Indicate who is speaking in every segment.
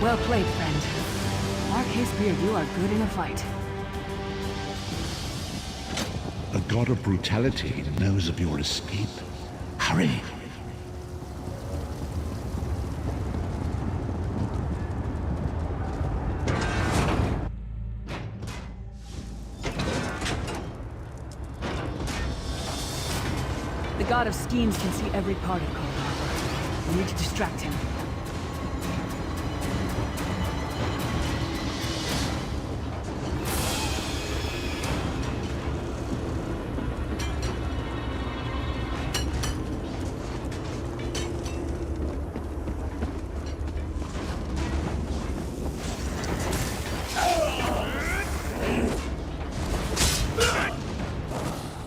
Speaker 1: Well played, friend. Marquise Beard, you are good in a fight.
Speaker 2: A god of brutality knows of your escape. Hurry!
Speaker 1: The god of schemes can see every part of Cold Harbor. We need to distract him.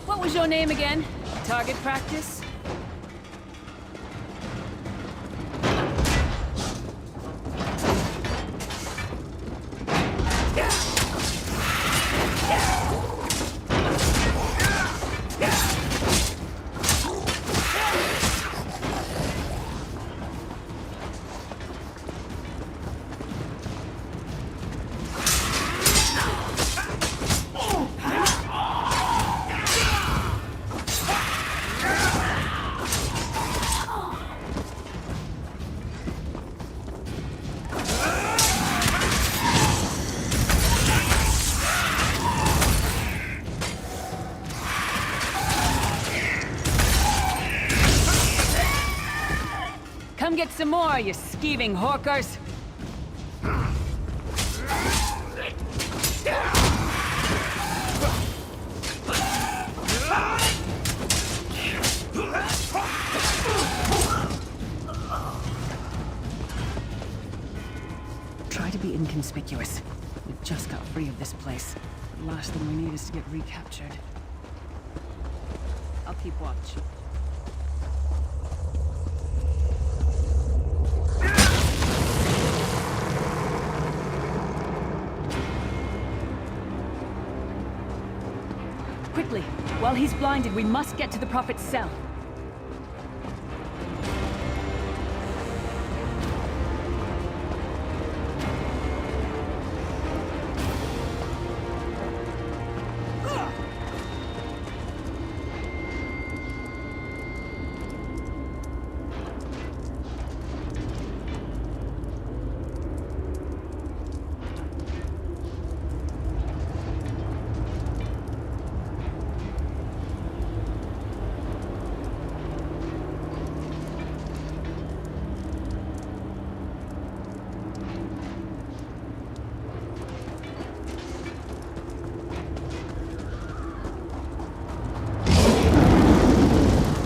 Speaker 1: What was your name again? Target practice? Come get some more, you skeeving hawkers! Try to be inconspicuous. We just got free of this place. The last thing we need is to get recaptured. I'll keep watch. Quickly! While he's blinded, we must get to the Prophet's cell.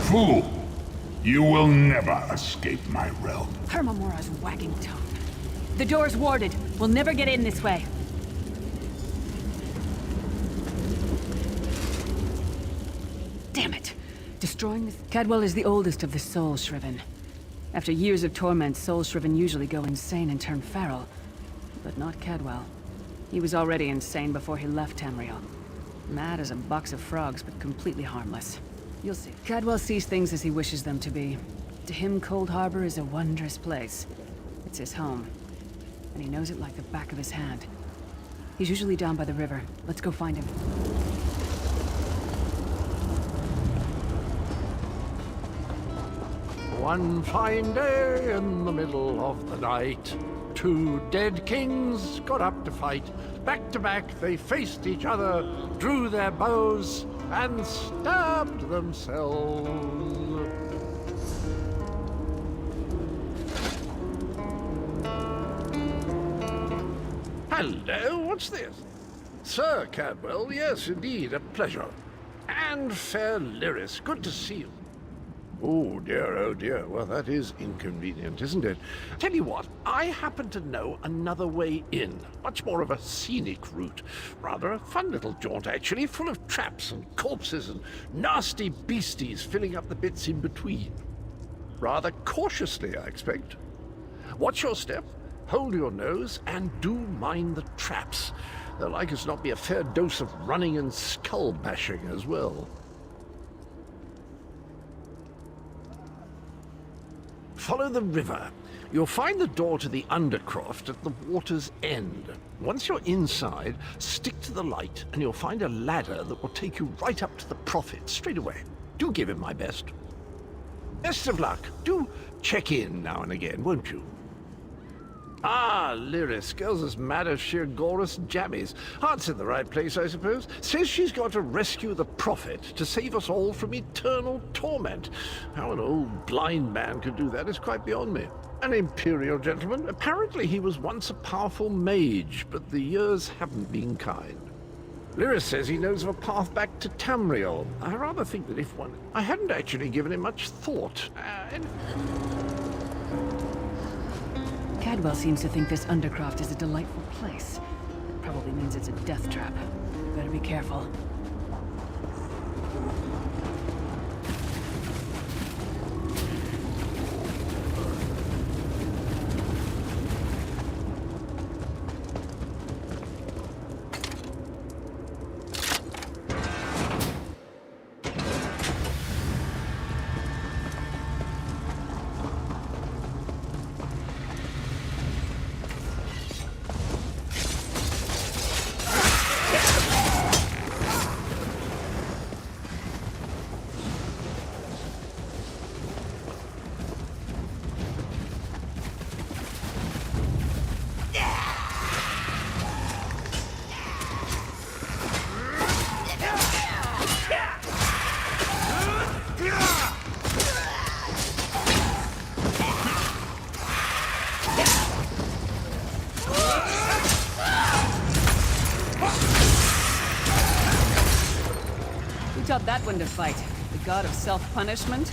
Speaker 3: Fool! You will never escape my realm.
Speaker 1: Hermamora's wagging tongue. The door's warded. We'll never get in this way. Damn it! Destroying this... Cadwell is the oldest of the Soul Shriven. After years of torment, Soul Shriven usually go insane and turn feral. But not Cadwell. He was already insane before he left Tamriel. Mad as a box of frogs, but completely harmless. You'll see. Cadwell sees things as he wishes them to be. To him, Cold Harbor is a wondrous place. It's his home. And he knows it like the back of his hand. He's usually down by the river. Let's go find him.
Speaker 4: One fine day in the middle of the night, two dead kings got up to fight. Back to back they faced each other, drew their bows, and stabbed themselves. Hello, what's this? Sir Cadwell, yes, indeed, a pleasure. And fair Lyris, good to see you. Oh dear, well that is inconvenient, isn't it? Tell you what, I happen to know another way in. Much more of a scenic route. Rather a fun little jaunt actually, full of traps and corpses and nasty beasties filling up the bits in between. Rather cautiously, I expect. Watch your step, hold your nose, and do mind the traps. There'll like as not be a fair dose of running and skull bashing as well. Follow the river. You'll find the door to the Undercroft at the water's end. Once you're inside, stick to the light, and you'll find a ladder that will take you right up to the Prophet straight away. Do give him my best. Best of luck. Do check in now and again, won't you? Ah, Lyris, girl's as mad as sheer Gorus jammies. Heart's in the right place, I suppose. Says she's got to rescue the Prophet to save us all from eternal torment. How an old blind man could do that is quite beyond me. An imperial gentleman. Apparently he was once a powerful mage, but the years haven't been kind. Lyris says he knows of a path back to Tamriel. I rather think that if one... I hadn't actually given it much thought.
Speaker 1: Cadwell seems to think this Undercroft is a delightful place. That probably means it's a death trap. Better be careful. Taught that one to fight. The god of self-punishment?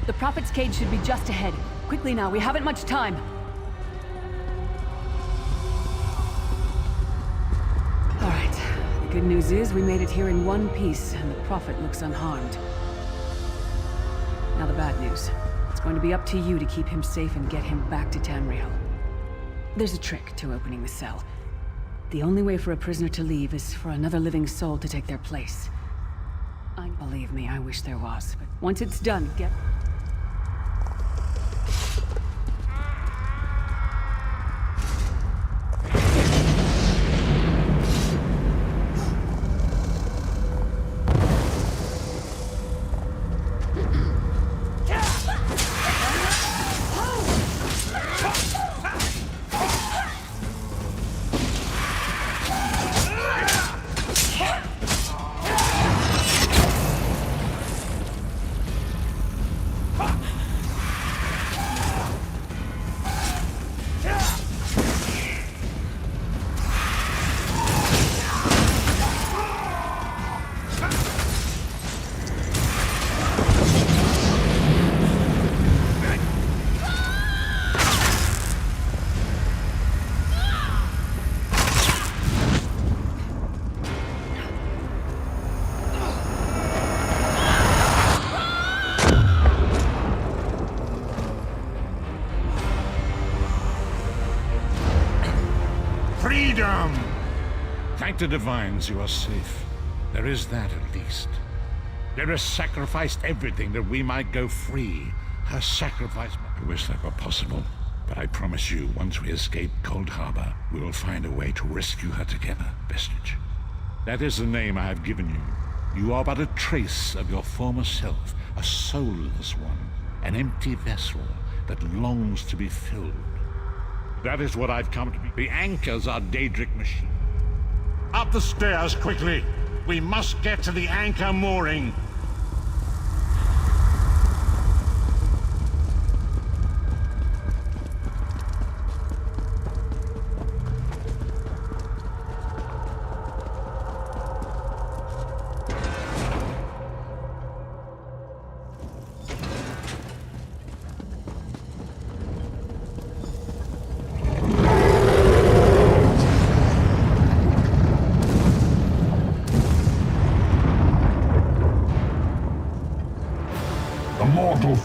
Speaker 1: The Prophet's cage should be just ahead. Quickly now, we haven't much time. All right. The good news is we made it here in one piece, and the Prophet looks unharmed. Now the bad news. It's going to be up to you to keep him safe and get him back to Tamriel. There's a trick to opening the cell. The only way for a prisoner to leave is for another living soul to take their place. Believe me, I wish there was, but once it's done, get...
Speaker 3: Freedom!
Speaker 2: Thank the divines you are safe. There is that at least. There has sacrificed everything that we might go free. Her sacrifice... I wish that were possible. But I promise you, once we escape Cold Harbor, we will find a way to rescue her together, Vestige. That is the name I have given you. You are but a trace of your former self, a soulless one, an empty vessel that longs to be filled. That is what I've come to be. The anchors are Daedric machines. Up the stairs, quickly! We must get to the anchor mooring.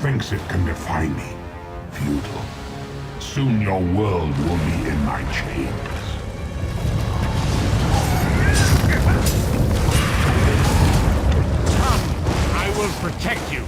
Speaker 3: Thinks it can defy me. Futile. Soon your world will be in my chains.
Speaker 2: Come! I will protect you!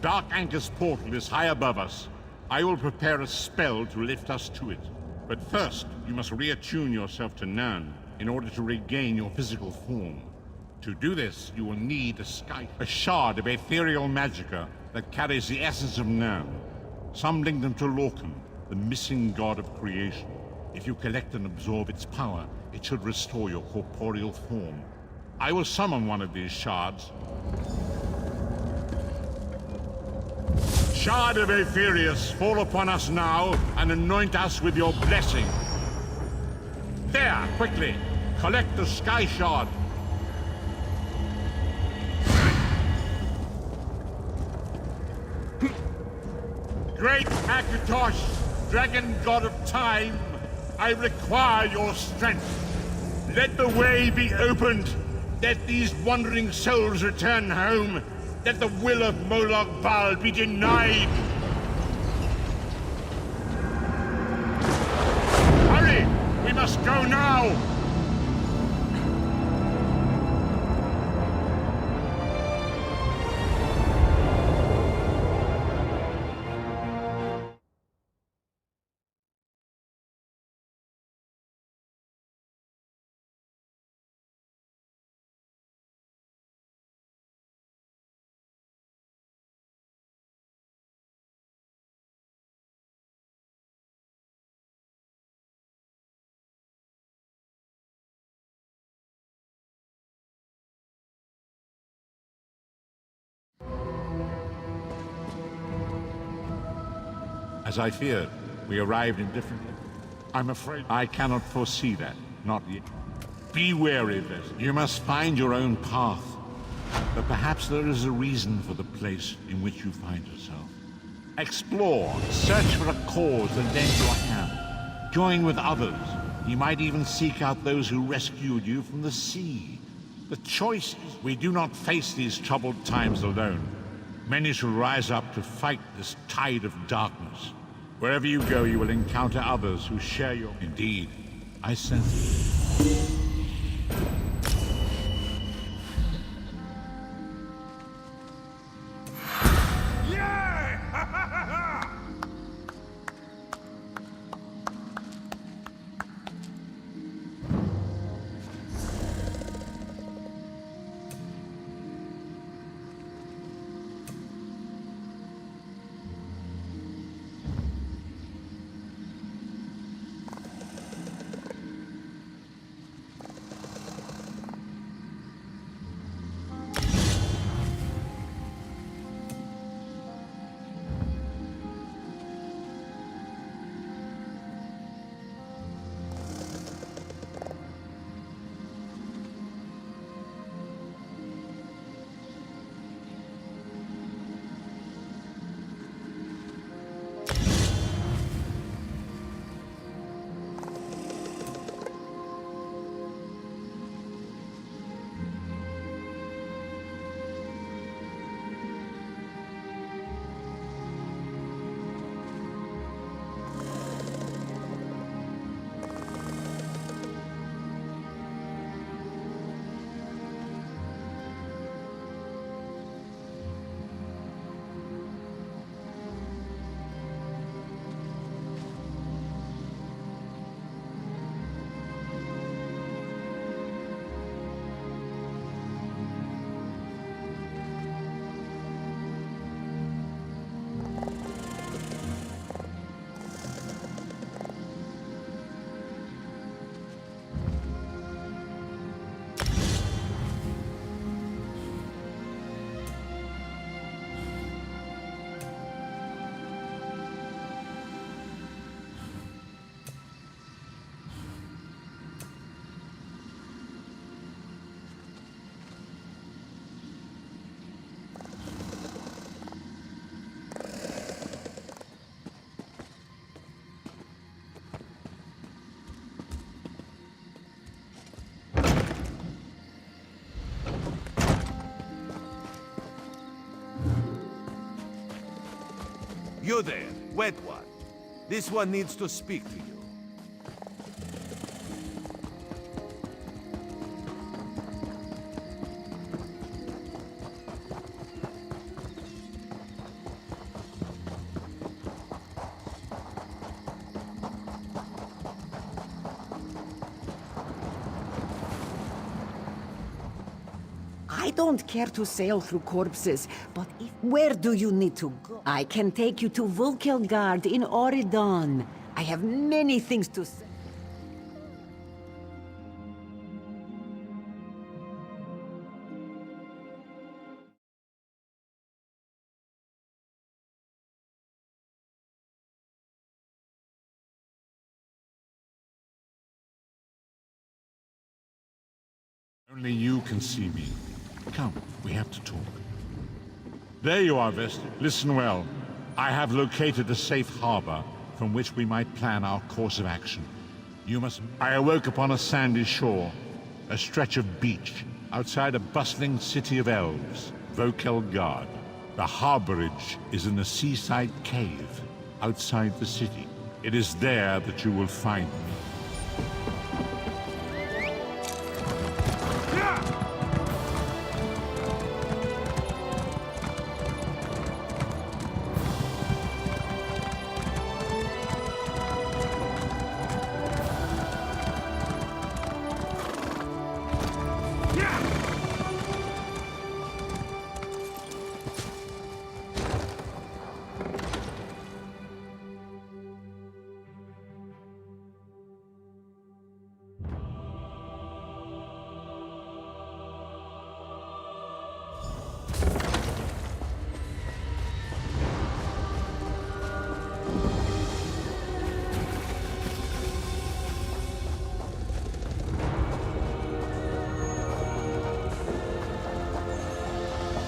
Speaker 2: Dark Anchor's portal is high above us. I will prepare a spell to lift us to it. But first, you must reattune yourself to Nirn in order to regain your physical form. To do this, you will need a shard of ethereal magicka that carries the essence of Nirn. Some link them to Lorcan, the missing god of creation. If you collect and absorb its power, it should restore your corporeal form. I will summon one of these shards. Shard of Aetherius, fall upon us now and anoint us with your blessing. There, quickly! Collect the Sky Shard. Great Akatosh, dragon god of time, I require your strength. Let the way be opened. Let these wandering souls return home. Let the will of Molag Bal be denied! Hurry! We must go now! As I feared, we arrived indifferently. I'm afraid I cannot foresee that, not yet. Be wary, Vest. You must find your own path. But perhaps there is a reason for the place in which you find yourself. Explore, search for a cause that lends you a hand. Join with others. You might even seek out those who rescued you from the sea. The choice is we do not face these troubled times alone. Many shall rise up to fight this tide of darkness. Wherever you go, you will encounter others who share your... Indeed, I sense it.
Speaker 5: You there, wet one. This one needs to speak to you.
Speaker 6: I don't care to sail through corpses, but where do you need to go? I can take you to Vulkelgard in Oridon. I have many things to say.
Speaker 2: Only you can see me. Come, we have to talk. There you are, Vestige. Listen well. I have located a safe harbor from which we might plan our course of action. I awoke upon a sandy shore, a stretch of beach, outside a bustling city of elves, Vulkelgard. The harborage is in a seaside cave, outside the city. It is there that you will find me.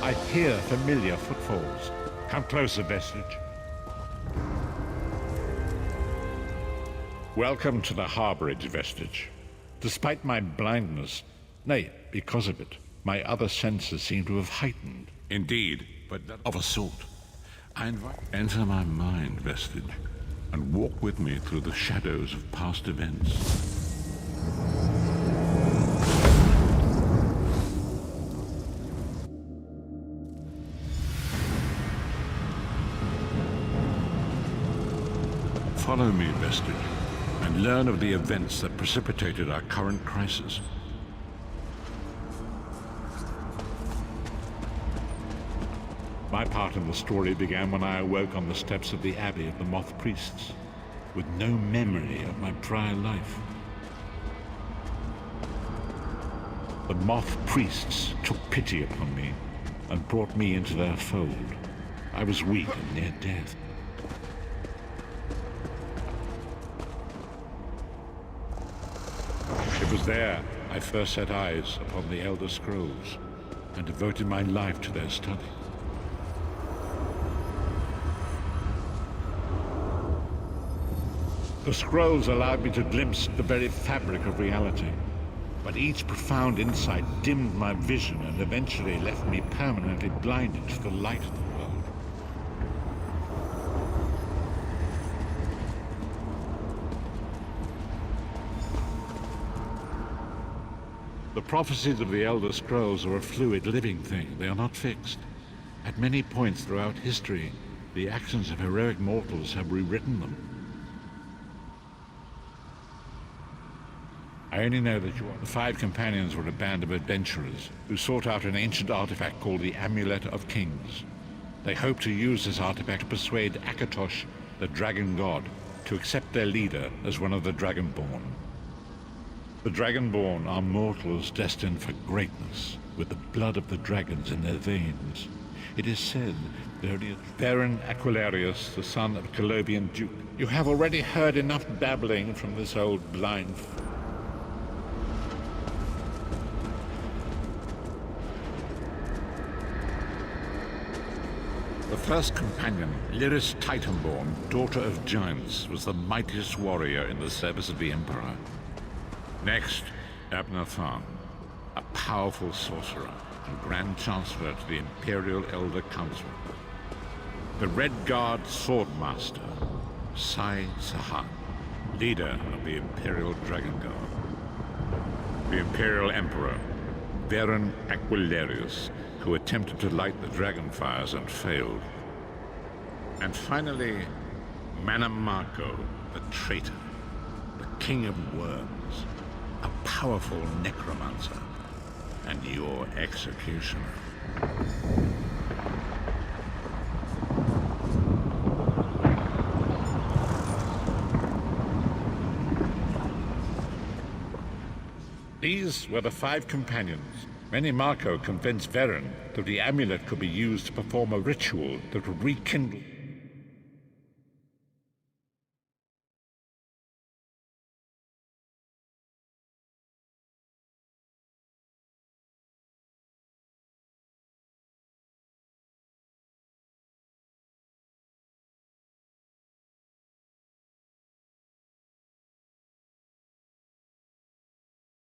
Speaker 7: I hear familiar footfalls. Come closer, Vestige. Welcome to the harborage, Vestige. Despite my blindness, nay, because of it, my other senses seem to have heightened.
Speaker 2: Indeed, but of a sort. I invite enter my mind, Vestige, and walk with me through the shadows of past events. Follow me, Vestige, and learn of the events that precipitated our current crisis.
Speaker 7: My part in the story began when I awoke on the steps of the Abbey of the Moth Priests, with no memory of my prior life. The Moth Priests took pity upon me and brought me into their fold. I was weak and near death. It was there I first set eyes upon the Elder Scrolls and devoted my life to their study. The scrolls allowed me to glimpse the very fabric of reality, but each profound insight dimmed my vision and eventually left me permanently blinded to the light of the world. The prophecies of the Elder Scrolls are a fluid, living thing. They are not fixed. At many points throughout history, the actions of heroic mortals have rewritten them. I only know that the five companions were a band of adventurers who sought out an ancient artifact called the Amulet of Kings. They hoped to use this artifact to persuade Akatosh, the dragon god, to accept their leader as one of the Dragonborn. The Dragonborn are mortals destined for greatness, with the blood of the dragons in their veins. It is said there is Baron Aquilarius, the son of Colovian Duke. You have already heard enough babbling from this old blind fool.
Speaker 2: The first companion, Lyris Titanborn, daughter of giants, was the mightiest warrior in the service of the Emperor. Next, Abnathan, a powerful sorcerer and Grand Chancellor to the Imperial Elder Council.
Speaker 7: The Red Guard Swordmaster, Sai Sahan, leader of the Imperial Dragon Guard. The Imperial Emperor, Varen Aquilarius, who attempted to light the dragon fires and failed. And finally, Manamako, the traitor, the King of Worms, a powerful necromancer, and your executioner. These were the 5 companions. Manamako convinced Varen that the amulet could be used to perform a ritual that would rekindle